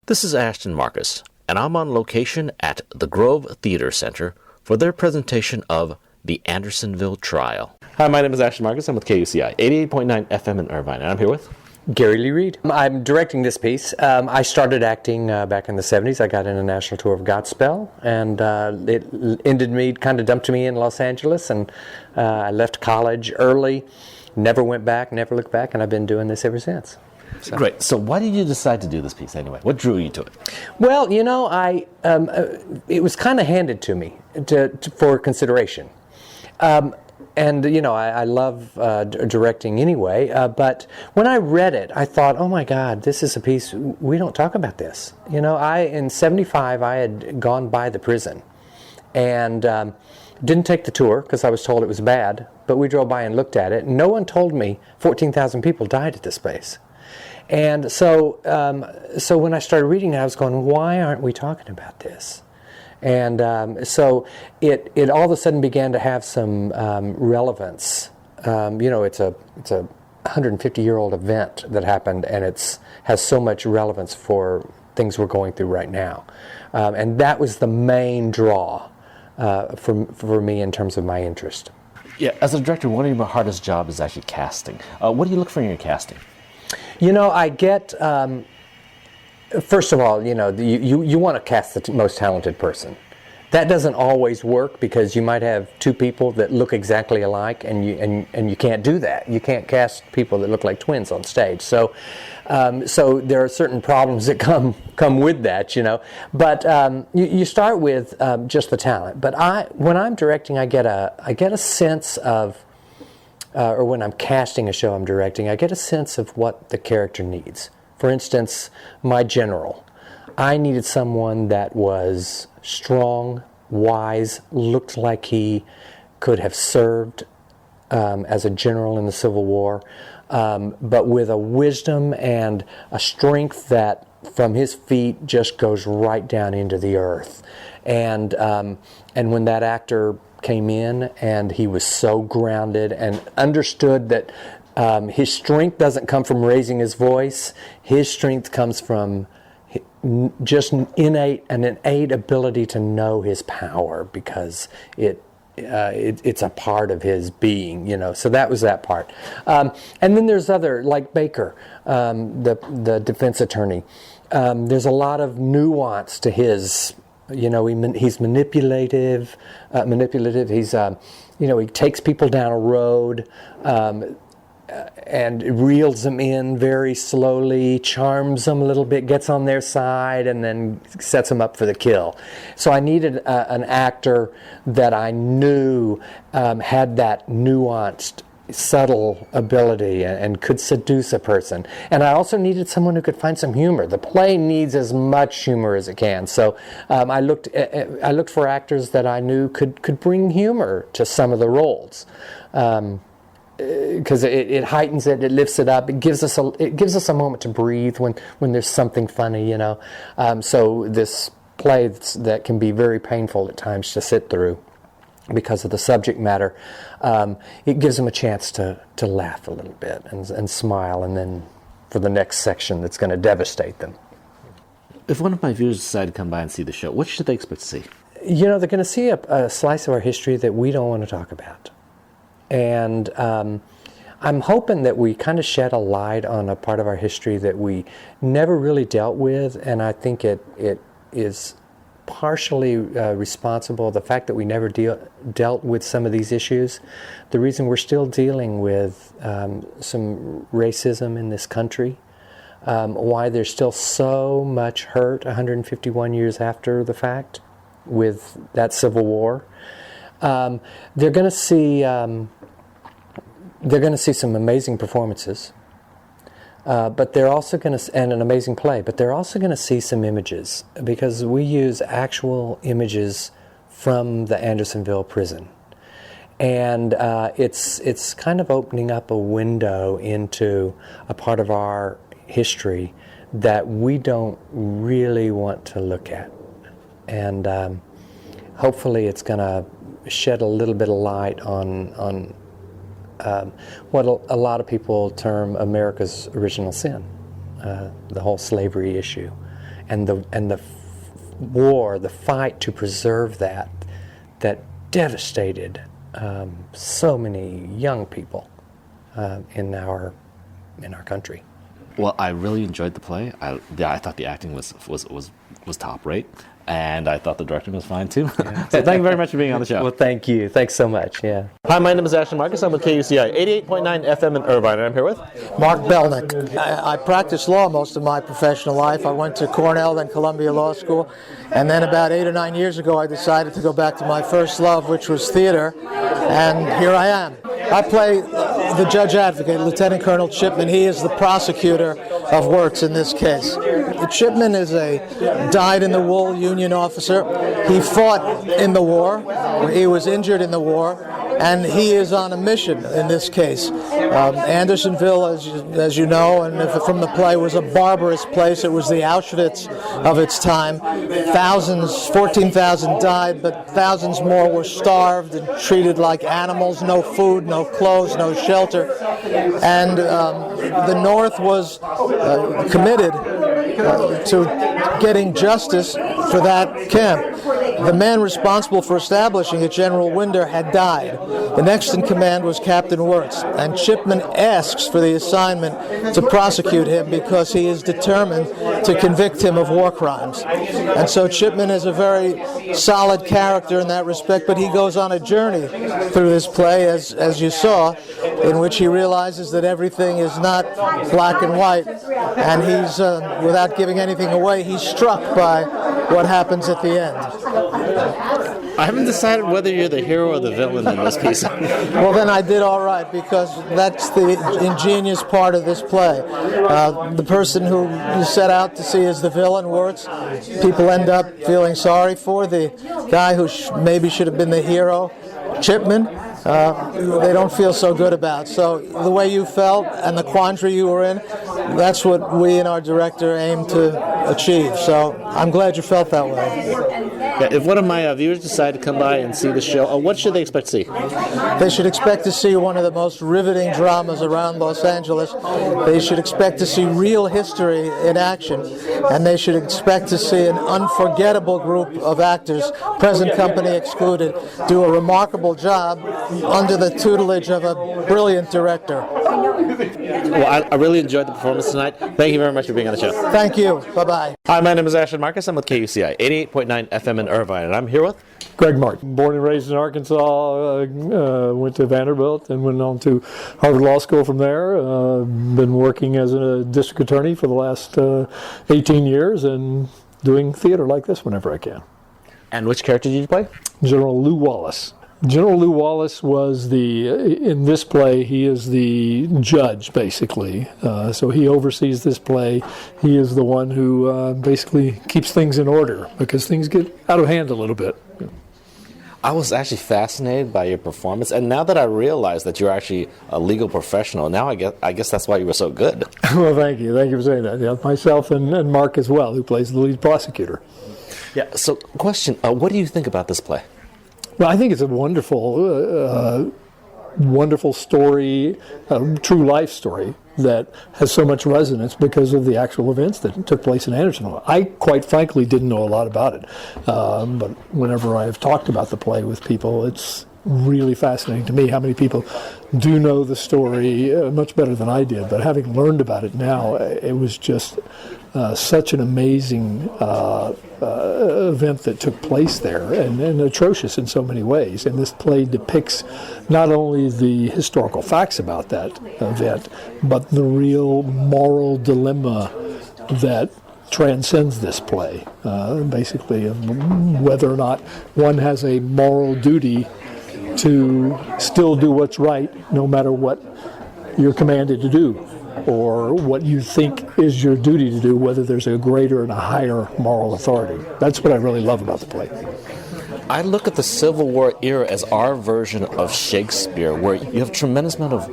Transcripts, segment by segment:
This is Ashlyn Marcus, and I'm on location at the Grove Theater Center for their presentation of the Andersonville Trial. Hi, my name is Ashlyn Marcus. I'm with KUCI, 88.9 FM in Irvine, and I'm here with Gary Lee Reed. I'm directing this piece. I started acting back in the 70s. I got in a national tour of Godspell, and it kind of dumped me in Los Angeles, and I left college early, never went back, never looked back, and I've been doing this ever since. So. Great. So why did you decide to do this piece anyway? What drew you to it? Well, it was kind of handed to me for consideration. I love directing anyway, but when I read it, I thought, oh my God, this is a piece, we don't talk about this. In 75, I had gone by the prison and didn't take the tour because I was told it was bad, but we drove by and looked at it. No one told me 14,000 people died at this place. And so when I started reading it, I was going, why aren't we talking about this? And so it all of a sudden began to have some relevance. It's a 150-year-old event that happened, and has so much relevance for things we're going through right now. And that was the main draw for me in terms of my interest. Yeah, as a director, one of your hardest jobs is actually casting. What do you look for in your casting? I get, first of all, you want to cast the most talented person. That doesn't always work because you might have two people that look exactly alike, and you can't do that. You can't cast people that look like twins on stage. So there are certain problems that come with that, But you start with just the talent. But when I'm directing, I get a sense of, or when I'm casting a show I'm directing, I get a sense of what the character needs. For instance, my general. I needed someone that was strong, wise, looked like he could have served as a general in the Civil War, but with a wisdom and a strength that from his feet just goes right down into the earth. And when that actor came in and he was so grounded and understood that his strength doesn't come from raising his voice. His strength comes from just an innate ability to know his power because it's a part of his being, So that was that part. And then there's other, like Baker, the defense attorney. There's a lot of nuance to his. He's manipulative. He's, he takes people down a road and reels them in very slowly, charms them a little bit, gets on their side, and then sets them up for the kill. So I needed an actor that I knew had that nuanced, subtle ability and could seduce a person. And I also needed someone who could find some humor. The play needs as much humor as it can. So I looked for actors that I knew could bring humor to some of the roles. Because it heightens it, it lifts it up, it gives us a moment to breathe when there's something funny, So this play that can be very painful at times to sit through because of the subject matter, it gives them a chance to laugh a little bit and smile, and then for the next section that's going to devastate them. If one of my viewers decide to come by and see the show, what should they expect to see? They're going to see a slice of our history that we don't want to talk about. And I'm hoping that we kind of shed a light on a part of our history that we never really dealt with, and I think it is partially responsible, the fact that we never dealt with some of these issues. The reason we're still dealing with some racism in this country, why there's still so much hurt 151 years after the fact with that Civil War. They're going to see some amazing performances, but they're also going to, and an amazing play, but they're also going to see some images, because we use actual images from the Andersonville prison. And it's kind of opening up a window into a part of our history that we don't really want to look at. And hopefully it's going to shed a little bit of light on what a lot of people term America's original sin, the whole slavery issue. the war, the fight to preserve that devastated so many young people in our country. Well, I really enjoyed the play. I thought the acting was top rate, and I thought the directing was fine too. Yeah. So thank you very much for being on the show. Well, thank you. Thanks so much. Yeah. Hi, my name is Ashlyn Marcus. I'm with KUCI 88.9 FM in Irvine, and I'm here with Mark Belding. I practiced law most of my professional life. I went to Cornell, then Columbia Law School, and then about 8 or 9 years ago I decided to go back to my first love, which was theater, and here I am. I play the judge advocate, Lieutenant Colonel Chipman. He is the prosecutor of Wirtz in this case. Chipman is a dyed-in-the-wool Union officer. He fought in the war. He was injured in the war, and he is on a mission in this case. Andersonville, as you know, and from the play, was a barbarous place. It was the Auschwitz of its time. 14,000 died, but thousands more were starved and treated like animals. No food, no clothes, no shelter. And the North was committed to getting justice for that camp. The man responsible for establishing it, General Winder, had died. The next in command was Captain Wirtz, and Chipman asks for the assignment to prosecute him because he is determined to convict him of war crimes. And so Chipman is a very solid character in that respect, but he goes on a journey through this play, as you saw, in which he realizes that everything is not black and white, and he's, without giving anything away, he's struck by what happens at the end. I haven't decided whether you're the hero or the villain in this piece. Well, then I did all right, because that's the ingenious part of this play. The person who you set out to see as the villain, Wirtz, people end up feeling sorry for. The guy who maybe should have been the hero, Chipman, they don't feel so good about. So the way you felt and the quandary you were in, that's what we and our director aim to achieve. So I'm glad you felt that way. Yeah, if one of my viewers decide to come by and see the show, what should they expect to see? They should expect to see one of the most riveting dramas around Los Angeles. They should expect to see real history in action, and they should expect to see an unforgettable group of actors, present company excluded, do a remarkable job under the tutelage of a brilliant director. Well, I really enjoyed the performance tonight. Thank you very much for being on the show. Thank you. Bye-bye. Hi, my name is Ashlyn Marcus. I'm with KUCI 88.9 FM in Irvine, and I'm here with Greg Martin. Born and raised in Arkansas, went to Vanderbilt and went on to Harvard Law School from there. Been working as a district attorney for the last 18 years and doing theater like this whenever I can. And which character did you play? General Lew Wallace. General Lew Wallace was in this play, he is the judge, basically. So he oversees this play. He is the one who basically keeps things in order because things get out of hand a little bit. I was actually fascinated by your performance, and now that I realize that you're actually a legal professional, now I guess that's why you were so good. Well, thank you. Thank you for saying that. Yeah, myself and Mark as well, who plays the lead prosecutor. Yeah. So, question, what do you think about this play? Well, I think it's a wonderful, wonderful story, true life story that has so much resonance because of the actual events that took place in Andersonville. I, quite frankly, didn't know a lot about it, but whenever I've talked about the play with people, it's really fascinating to me how many people do know the story much better than I did. But having learned about it now, it was just such an amazing event that took place there, and atrocious in so many ways. And this play depicts not only the historical facts about that event, but the real moral dilemma that transcends this play, basically of whether or not one has a moral duty to still do what's right no matter what you're commanded to do, or what you think is your duty to do, whether there's a greater and a higher moral authority. That's what I really love about the play. I look at the Civil War era as our version of Shakespeare, where you have a tremendous amount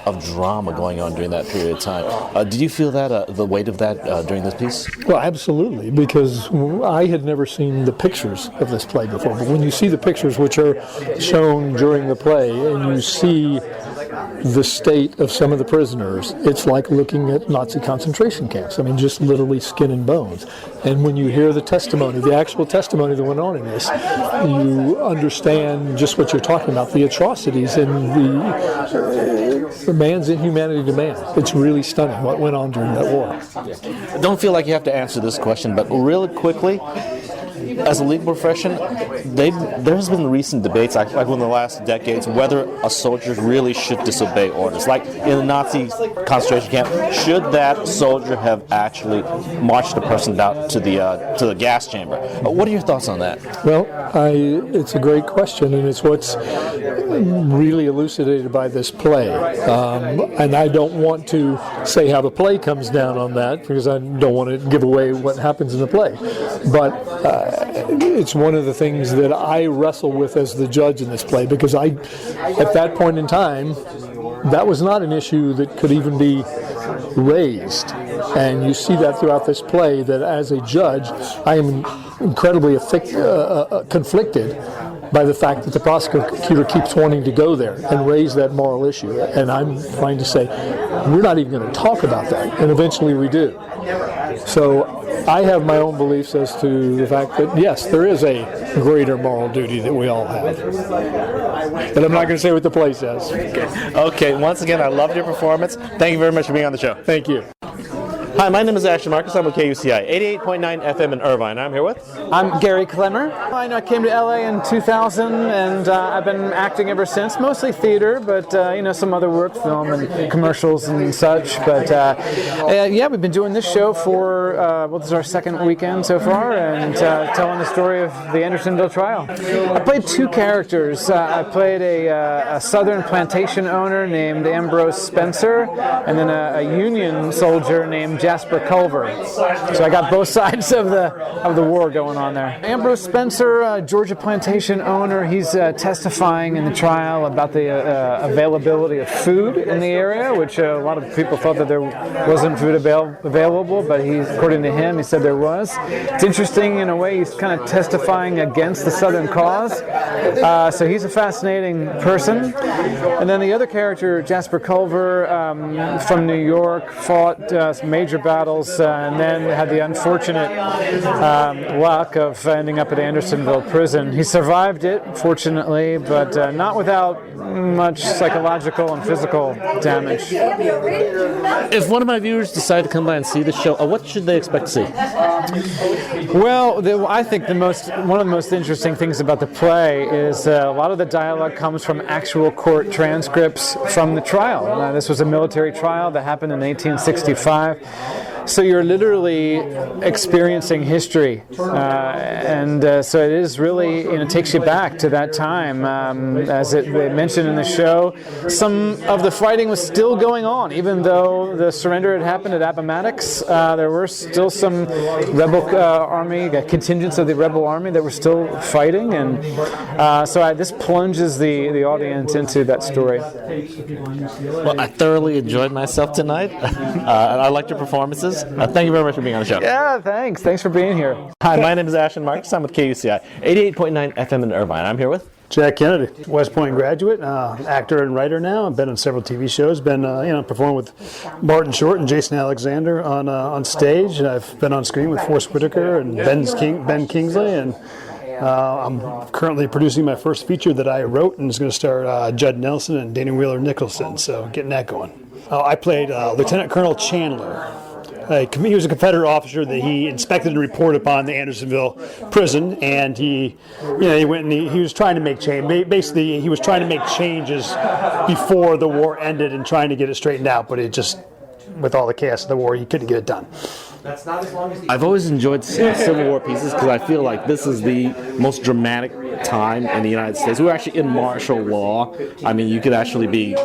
of drama going on during that period of time. Did you feel that, the weight of that during this piece? Well, absolutely, because I had never seen the pictures of this play before. But when you see the pictures which are shown during the play, and you see the state of some of the prisoners, it's like looking at Nazi concentration camps. I mean, just literally skin and bones. And when you hear the testimony, the actual testimony that went on in this, you understand just what you're talking about, the atrocities and the man's inhumanity to man. It's really stunning what went on during that war. I don't feel like you have to answer this question, but really quickly, as a legal profession, there's been recent debates, like in the last decades, whether a soldier really should disobey orders. Like in the Nazi concentration camp, should that soldier have actually marched the person down to the gas chamber? What are your thoughts on that? Well, it's a great question, and it's what's really elucidated by this play. And I don't want to say how the play comes down on that, because I don't want to give away what happens in the play. But it's one of the things that I wrestle with as the judge in this play, because at that point in time, that was not an issue that could even be raised. And you see that throughout this play, that as a judge, I am incredibly conflicted by the fact that the prosecutor keeps wanting to go there and raise that moral issue. And I'm trying to say, we're not even going to talk about that. And eventually we do. So I have my own beliefs as to the fact that, yes, there is a greater moral duty that we all have. But I'm not going to say what the play says. Okay, once again, I loved your performance. Thank you very much for being on the show. Thank you. Hi, my name is Ashlyn Marcus. I'm with KUCI, 88.9 FM in Irvine. I'm here with... I'm Gary Clemmer. I came to LA in 2000, and I've been acting ever since, mostly theater, but some other work, film and commercials and such. But we've been doing this show for, this is our second weekend so far, and telling the story of the Andersonville Trial. I played two characters. I played a southern plantation owner named Ambrose Spencer, and then a Union soldier named Jasper Culver. So I got both sides of the war going on there. Ambrose Spencer, Georgia plantation owner, he's testifying in the trial about the availability of food in the area, which a lot of people thought that there wasn't food available, but according to him, he said there was. It's interesting in a way, he's kind of testifying against the Southern cause. So he's a fascinating person. And then the other character, Jasper Culver, from New York, fought some major battles and then had the unfortunate luck of ending up at Andersonville prison. He survived it, fortunately, but not without much psychological and physical damage. If one of my viewers decide to come by and see the show, what should they expect to see? Well, I think one of the most interesting things about the play is a lot of the dialogue comes from actual court transcripts from the trial. This was a military trial that happened in 1865. So you're literally experiencing history, and so it is really, it takes you back to that time. As they mentioned in the show, some of the fighting was still going on, even though the surrender had happened at Appomattox. There were still some rebel army, contingents of the rebel army that were still fighting, and so this plunges the audience into that story. Well, I thoroughly enjoyed myself tonight, and I liked your performances. Thank you very much for being on the show. Yeah, thanks. Thanks for being here. Hi, my name is Ashlyn Marcus. I'm with KUCI, 88.9 FM in Irvine. I'm here with... Jack Kennedy, West Point graduate, actor and writer now. I've been on several TV shows. Been performing with Martin Short and Jason Alexander on stage. I've been on screen with Forrest Whitaker and Ben Kingsley, and I'm currently producing my first feature that I wrote, and it's going to star Judd Nelson and Dana Wheeler Nicholson. So getting that going. I played Lieutenant Colonel Chandler. He was a Confederate officer that he inspected and reported upon the Andersonville prison, and he went and he was trying to make change. Basically, he was trying to make changes before the war ended and trying to get it straightened out, but it just, with all the chaos of the war, he couldn't get it done. I've always enjoyed Civil War pieces because I feel like this is the most dramatic time in the United States. We're actually in martial law. I mean, you could actually be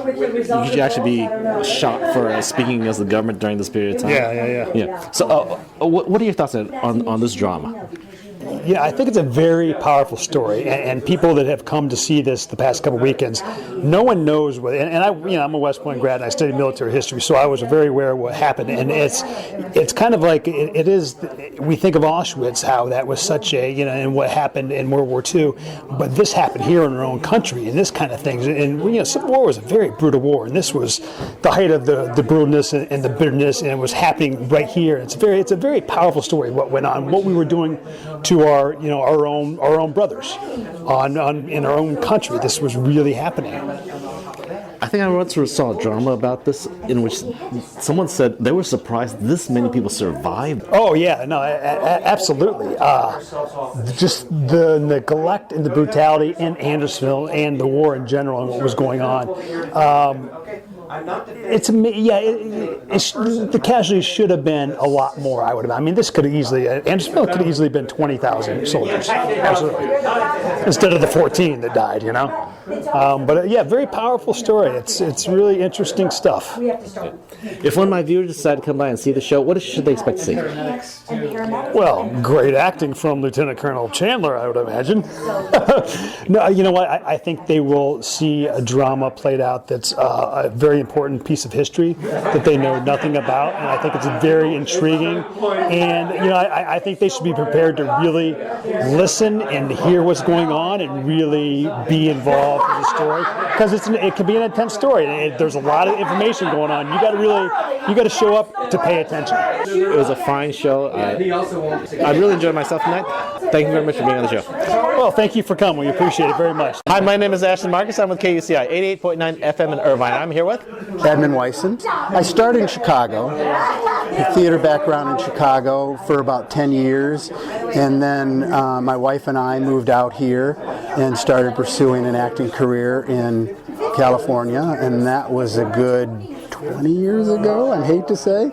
shot for speaking against the government during this period of time. Yeah. So, what are your thoughts on this drama? yeah, I think it's a very powerful story, and people that have come to see this the past couple weekends, no one knows what. And I'm a West Point grad, and I studied military history, so I was very aware of what happened. And it's kind of like it is. We think of Auschwitz, how that was such a and what happened in World War II, but this happened here in our own country, and this kind of things. And Civil War was a very brutal war, and this was the height of the brutalness and the bitterness, and it was happening right here. It's a very powerful story. What went on, what we were doing to our own brothers in our own country. This was really happening. I think I once saw a drama about this in which someone said they were surprised this many people survived. Oh yeah, no, absolutely. Just the neglect and the brutality in Andersonville and the war in general and what was going on. The casualties should have been a lot more. This could have easily, Andersonville could have easily been 20,000 soldiers, absolutely, instead of the 14 that died. Very powerful story. It's really interesting stuff. If one of my viewers decide to come by and see the show, what should they expect to see? Well, great acting from Lieutenant Colonel Chandler, I would imagine. No, you know what? I think they will see a drama played out that's a very important piece of history that they know nothing about, and I think it's very intriguing. And I think they should be prepared to really listen and hear what's going on and really be involved in the story, because it can be an intense story. There's a lot of information going on. You got to show up to pay attention. It was a fine show. I really enjoyed myself tonight. Thank you very much for being on the show. Well, thank you for coming. We appreciate it very much. Hi, my name is Ashlyn Marcus. I'm with KUCI 88.9 FM in Irvine. I'm here with Edmund Wyson. I started in Chicago, a theater background in Chicago for about 10 years, and then my wife and I moved out here and started pursuing an acting career in California, and that was a good 20 years ago, I hate to say,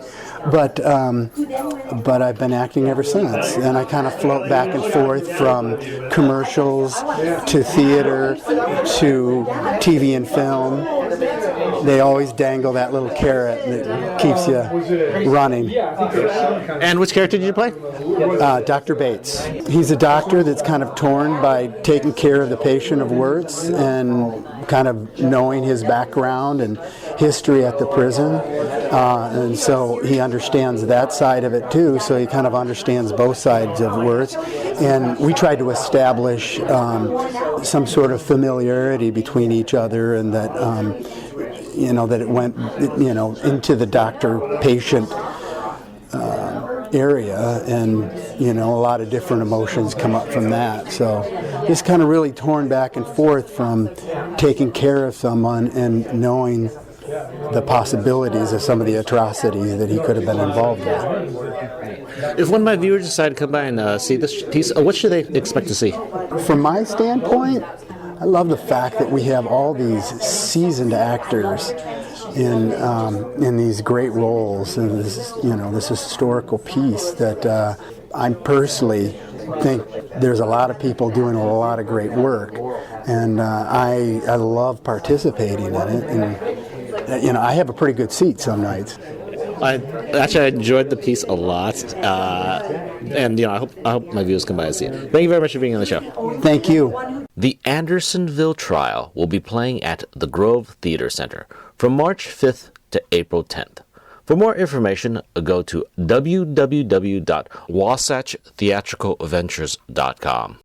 but I've been acting ever since, and I kind of float back and forth from commercials to theater to TV and film. They always dangle that little carrot that keeps you running. And which character did you play? Dr. Bates. He's a doctor that's kind of torn by taking care of the patient of Wirtz and kind of knowing his background and history at the prison. And so he understands that side of it too, so he kind of understands both sides of Wirtz. And we tried to establish some sort of familiarity between each other, and that that it went into the doctor-patient area, and a lot of different emotions come up from that. So just kind of really torn back and forth from taking care of someone and knowing the possibilities of some of the atrocities that he could have been involved with. If one of my viewers decide to come by and see this piece, what should they expect to see? From my standpoint, I love the fact that we have all these seasoned actors in these great roles, and this historical piece that I personally think there's a lot of people doing a lot of great work, and I love participating in it. And I have a pretty good seat some nights. I enjoyed the piece a lot, and I hope my viewers come by and see it. Thank you very much for being on the show. Thank you. The Andersonville Trial will be playing at the Grove Theater Center from March 5th to April 10th. For more information, go to www.wasatchtheatricalventures.com.